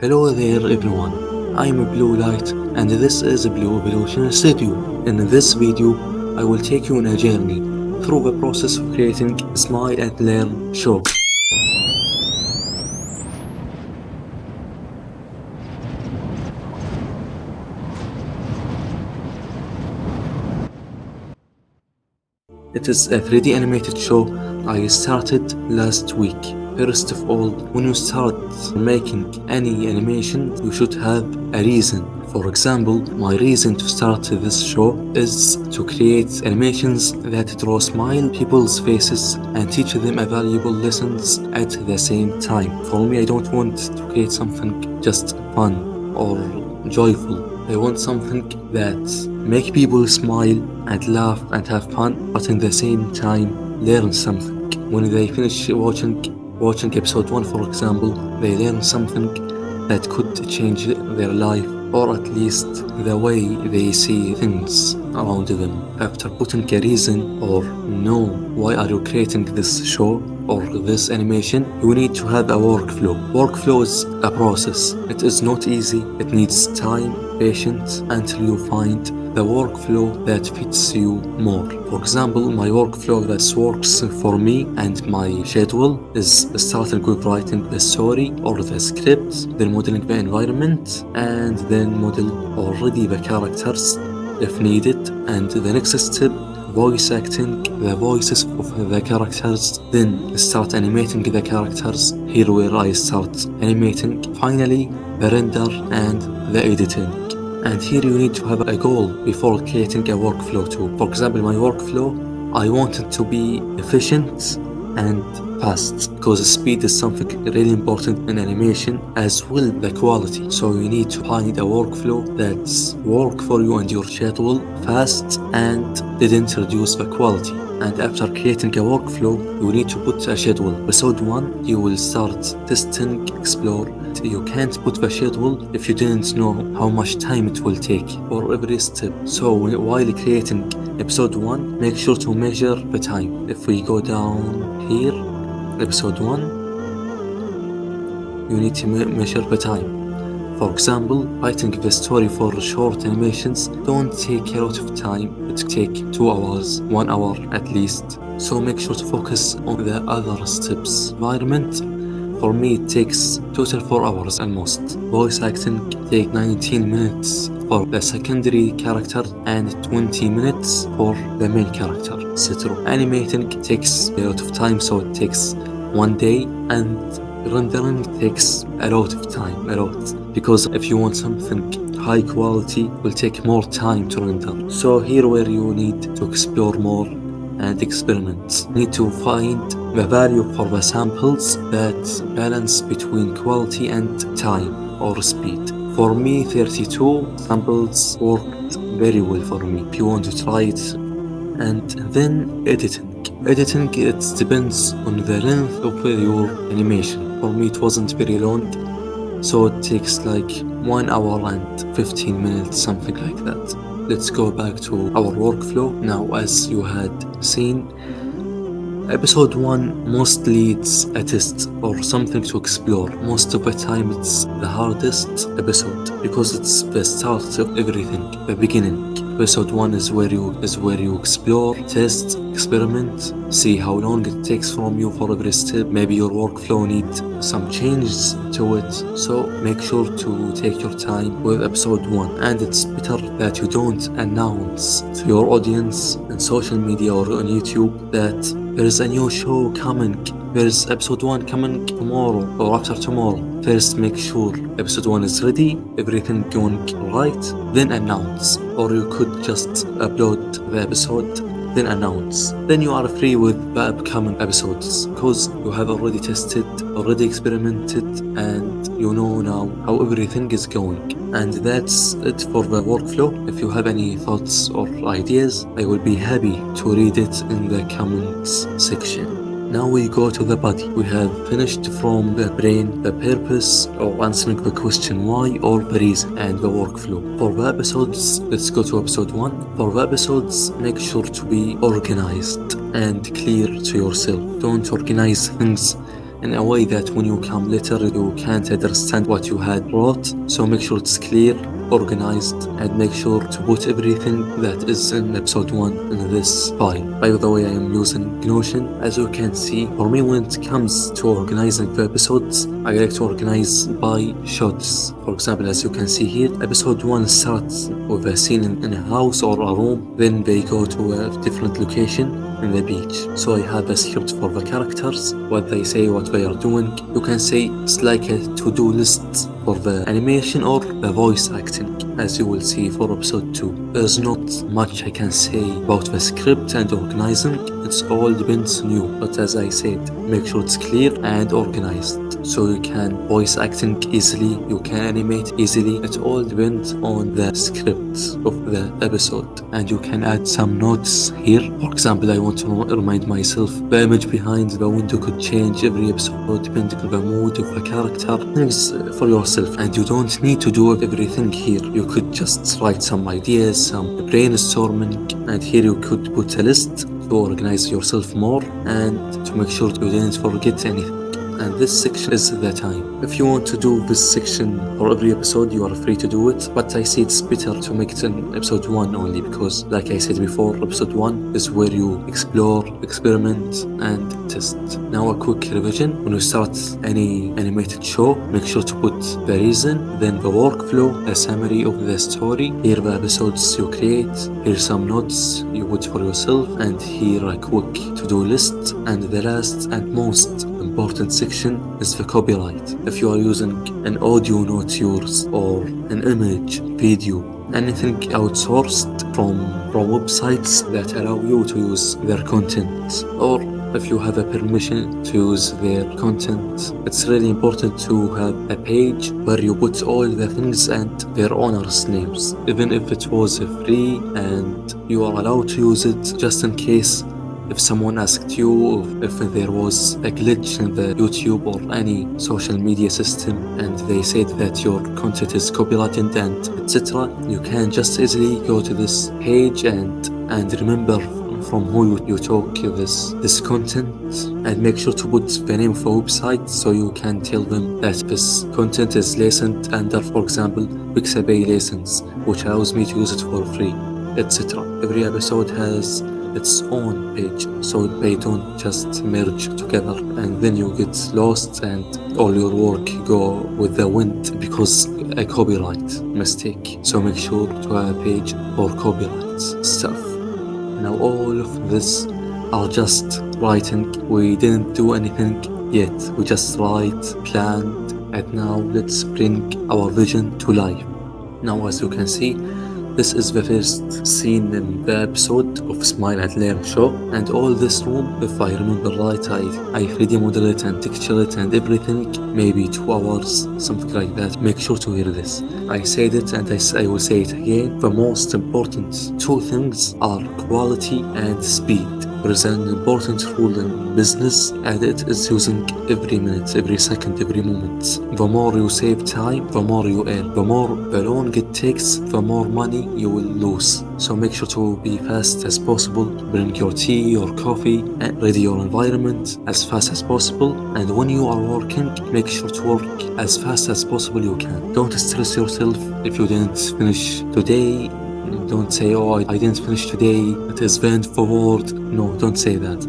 Hello there everyone, I'm Blue Light and this is Blue Evolution Studio. In this video, I will take you on a journey through the process of creating Smile and Learn show. It is a 3D animated show I started last week. First of all, when you start making any animation, you should have a reason. For example, my reason to start this show is to create animations that draw smile people's faces and teach them valuable lessons at the same time. For me, I don't want to create something just fun or joyful. I want something that make people smile and laugh and have fun, but in the same time learn something. When they finish watching episode 1, for example, they learn something that could change their life, or at least the way they see things around them. After putting a reason or know why are you creating this show or this animation, you need to have a workflow. Workflow is a process. It is not easy. It needs time, patience until you find the workflow that fits you more. For example, my workflow that works for me and my schedule is starting with writing the story or the script, then modeling the environment, and then model already the characters if needed, and the next step, voice acting the voices of the characters, then start animating the characters. Here where I start animating. Finally, the render and the editing. And here you need to have a goal before creating a workflow too. For example, my workflow, I want it to be efficient and fast, because speed is something really important in animation, as well the quality. So you need to find a workflow that's work for you and your schedule, fast and didn't reduce the quality. And after creating a workflow, you need to put a schedule. Episode 1, you will start testing, explore. You can't put the schedule if you didn't know how much time it will take for every step. So while creating episode 1, make sure to measure the time. If we go down here, episode 1, you need to measure the time. For example, writing the story for short animations don't take a lot of time. It takes 2 hours, 1 hour at least. So make sure to focus on the other steps. Environment, for me it takes total 4 hours almost. Voice acting takes 19 minutes for the secondary character and 20 minutes for the main character, etc. Animating takes a lot of time, so it takes 1 day, and rendering takes a lot of time, because if you want something high quality, it will take more time to render. So here where you need to explore more and experiment. You need to find the value for the samples that balance between quality and time or speed. For me, 32 samples worked very well for me. If you want to try it. And then editing. Editing, it depends on the length of your animation. For me, it wasn't very long, so it takes like 1 hour and 15 minutes, something like that. Let's go back to our workflow. Now, as you had seen, episode 1 mostly it's a test or something to explore. Most of the time it's the hardest episode because it's the start of everything, the beginning. Episode 1 is where you explore, test, experiment, see how long it takes from you for every step. Maybe your workflow needs some changes to it, so make sure to take your time with episode 1. And it's better that you don't announce to your audience on social media or on YouTube that there is a new show coming. There is episode 1 coming tomorrow or after tomorrow. First, make sure episode 1 is ready, everything going right, then announce. Or you could just upload the episode, then announce. Then you are free with the upcoming episodes, because you have already tested, already experimented, and you know now how everything is going. And that's it for the workflow. If you have any thoughts or ideas, I will be happy to read it in the comments section. Now we go to the body. We have finished from the brain, the purpose, or answering the question why, or the reason, and the workflow. For the episodes, let's go to episode 1. For the episodes, make sure to be organized and clear to yourself. Don't organize things in a way that when you come later you can't understand what you had wrote. So make sure it's clear, organized, and make sure to put everything that is in episode 1 in this file. By the way, I am using Notion. As you can see, for me when it comes to organizing the episodes, I like to organize by shots. For example, as you can see here, episode 1 starts with a scene in a house or a room, then they go to a different location in the beach. So I have a script for the characters, what they say, what they are doing. You can say it's like a to-do list for the animation or the voice acting, as you will see for episode 2. There's not much I can say about the script and organizing, it's all depends on you. But as I said, make sure it's clear and organized, so you can voice acting easily, you can animate easily. It all depends on the script of the episode, and you can add some notes here. For example, I want to remind myself the image behind the window could change every episode depending on the mood of the character. Things for yourself, and you don't need to do everything here. You could just write some ideas, some brainstorming, and here you could put a list to organize yourself more and to make sure you didn't forget anything. And this section is the time. If you want to do this section for every episode, you are free to do it, but I say it's better to make it in episode 1 only, because like I said before, episode 1 is where you explore, experiment, and test. Now a quick revision. When you start any animated show, make sure to put the reason, then the workflow, a summary of the story, here the episodes you create, here some notes you put for yourself, and here a quick to-do list, and the last and most important section is the copyright. If you are using an audio note yours or an image, video, anything outsourced from websites that allow you to use their content, or if you have a permission to use their content, it's really important to have a page where you put all the things and their owners' names, even if it was free, and you are allowed to use it just in case if someone asked you if there was a glitch in the YouTube or any social media system and they said that your content is copyrighted and etc., you can just easily go to this page and remember from who you took this content, and make sure to put the name of the website so you can tell them that this content is licensed under, for example, Pixabay license, which allows me to use it for free, etc. Every episode has its own page, so they don't just merge together and then you get lost and all your work go with the wind because a copyright mistake. So make sure to have a page for copyright stuff. Now all of this are just writing. We didn't do anything yet, we just write, planned, and now let's bring our vision to life. Now as you can see, this is the first scene in the episode of Smile and Learn show, and all this room, if I remember right, I 3D model it and texture it and everything, maybe 2 hours, something like that. Make sure to hear this. I said it and I will say it again. The most important 2 things are quality and speed. There is an important rule in business, and it is using every minute, every second, every moment. The more you save time, the more you earn. The long it takes, the more money you will lose. So make sure to be fast as possible. Bring your tea or coffee and ready your environment as fast as possible. And when you are working, make sure to work as fast as possible you can. Don't stress yourself if you didn't finish today. Don't say, oh, I didn't finish today, it is banned forward. No, don't say that.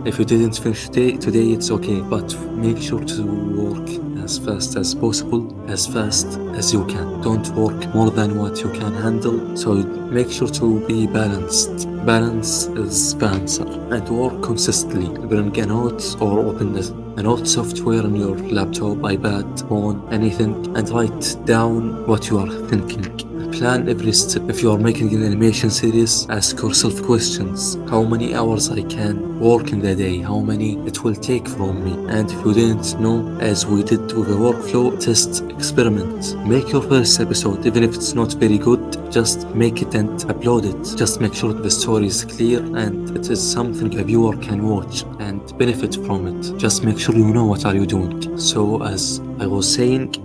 If you didn't finish today, it's okay, but make sure to work as fast as possible, as fast as you can. Don't work more than what you can handle, so make sure to be balanced. Balance is the answer. And work consistently. Bring a note or open a note software on your laptop, iPad, phone, anything, and write down what you are thinking. Plan every step. If you are making an animation series, ask yourself questions. How many hours I can work in the day? How many it will take from me? And if you didn't know, as we did with the workflow, test, experiment. Make your first episode, even if it's not very good, just make it and upload it. Just make sure the story is clear and it is something a viewer can watch and benefit from it. Just make sure you know what are you doing. So as I was saying,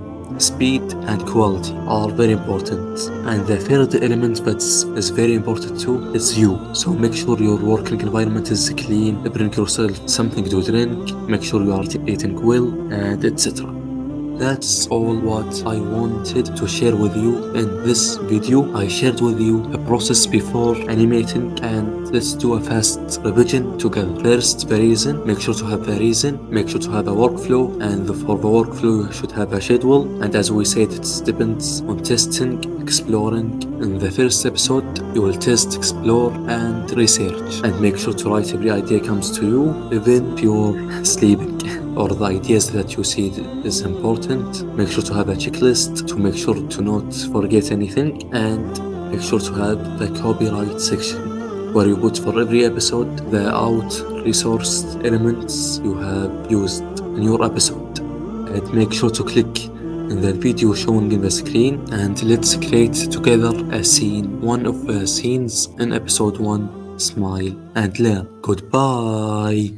speed and quality are very important. And the third element that is very important too is you. So make sure your working environment is clean, bring yourself something to drink, make sure you are eating well, and etc. That's all what I wanted to share with you in this video. I shared with you a process before animating, and let's do a fast revision together. First, the reason. Make sure to have the reason. Make sure to have a workflow, and for the workflow you should have a schedule. And as we said, it depends on testing, exploring. In the first episode, you will test, explore, and research. And make sure to write every idea comes to you, even if you're sleeping. Or the ideas that you see is important. Make sure to have a checklist to make sure to not forget anything, and make sure to have the copyright section where you put for every episode the out-resourced elements you have used in your episode. And make sure to click in the video showing in the screen, and let's create together a scene, one of the scenes in episode 1, Smile and Learn. Goodbye.